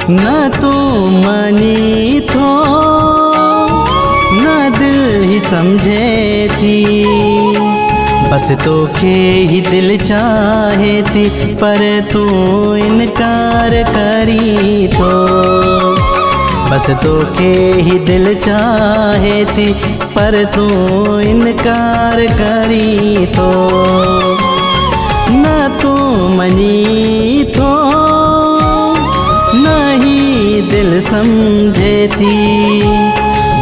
न तू मनी थो न दिल ही समझे थी। बस तोखे ही दिल चाहे थी पर तू इनकार करी थो। बस तोखे ही दिल चाहे थी पर तू इनकार करी थो। न तू मनी थो न ही दिल समझे थी।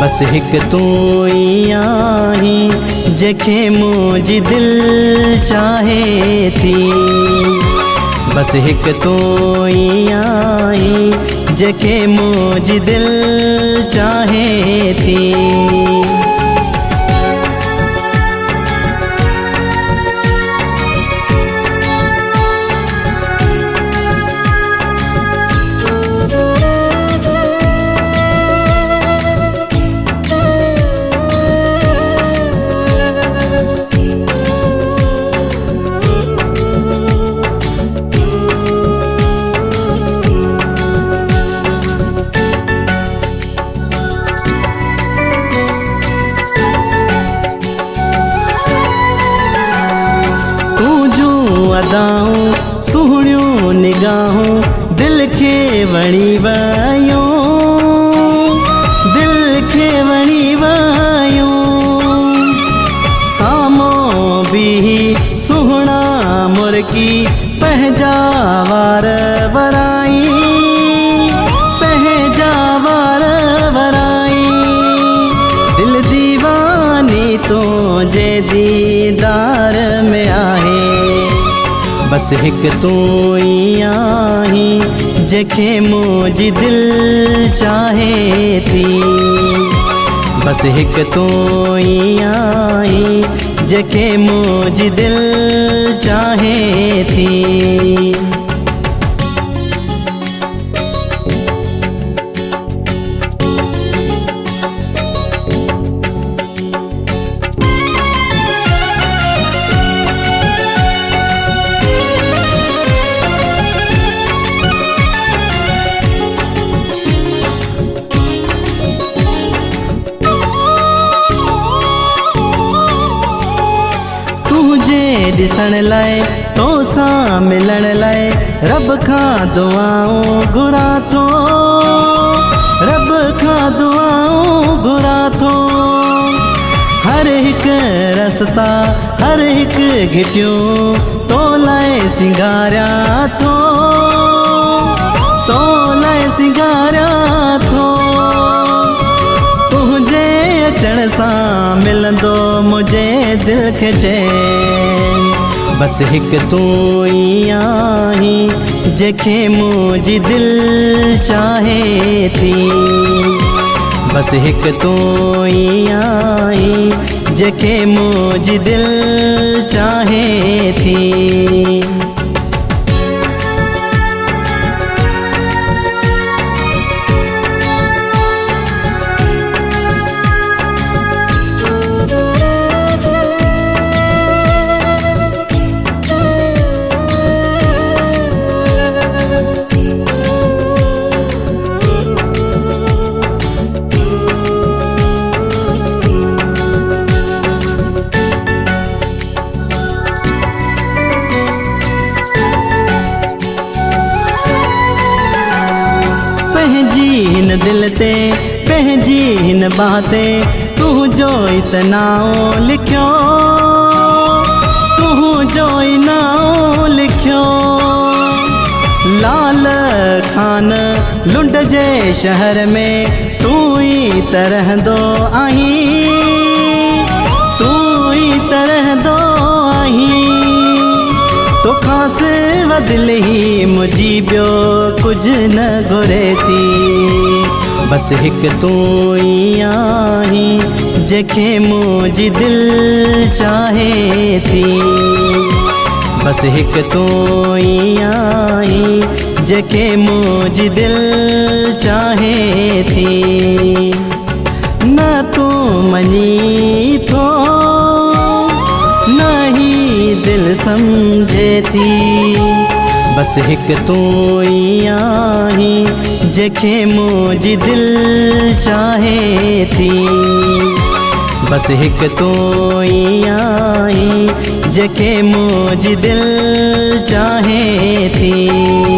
बस हिक तू ई आहीं जेके मुझी दिल चाहे थी। बस हिक तू ई आहीं जेके मुझी दिल चाहे थी। अदाऊं सुहिणियूं निगाहूं दिल खे वणी वयूं। दिल खे वणी वयूं साम्हूं बि सुहिणा मुर्की पंहिंजा वार वराई। पंहिंजा वार वराई दिल दीवानी तुंहिंजे दीदार में आहे। बस हिक तू ई आहीं जेके मुझी दिल चाहे थी। बस हिक तू ई आहीं जेके मुझी दिल चाहे थी। ॾिसण लाइ तोसां मिलण लाइ रब खां दुआऊं घुरां थो। रब खां दुआऊं घुरां थो। हर हिक रस्ता हर हिक घिटियूं तो लाइ सिंगारियां थो। तो लाइ सिंगारियां थो। तुंहिंजे अचण सां मिलंदो मुझे दिल खे चैन। बस हिक तू ई आहीं जेके मुझी दिल चाहे थी। बस हिक तू ई आहीं जेके मुझी दिल चाहे थी। हिन दिल ते पंहिंजी हिन बाह ते तुंहिंजो ई नाओ लिखियो। तुंहिंजो ई नाओ लिखियो। लाल खान लुंड जे शहर में तू ई त रहंदो आहीं। तू ई त रहंदो आहीं। तोखां सिवा दिल ही मुझी ॿियो कुझु न घुरे थी। बस हिक तू ई आहीं जेके मुझी दिल चाहे थी। बस हिक तू ई आहीं जेके मुझी दिल चाहे थी। न तू मनी थो न ही दिल समझे थी। बस हिक तू ई आहीं जेके मुंहिंजी दिल चाहे थी। बस हिक तू ई आहीं जेके मुंहिंजी दिल चाहे थी।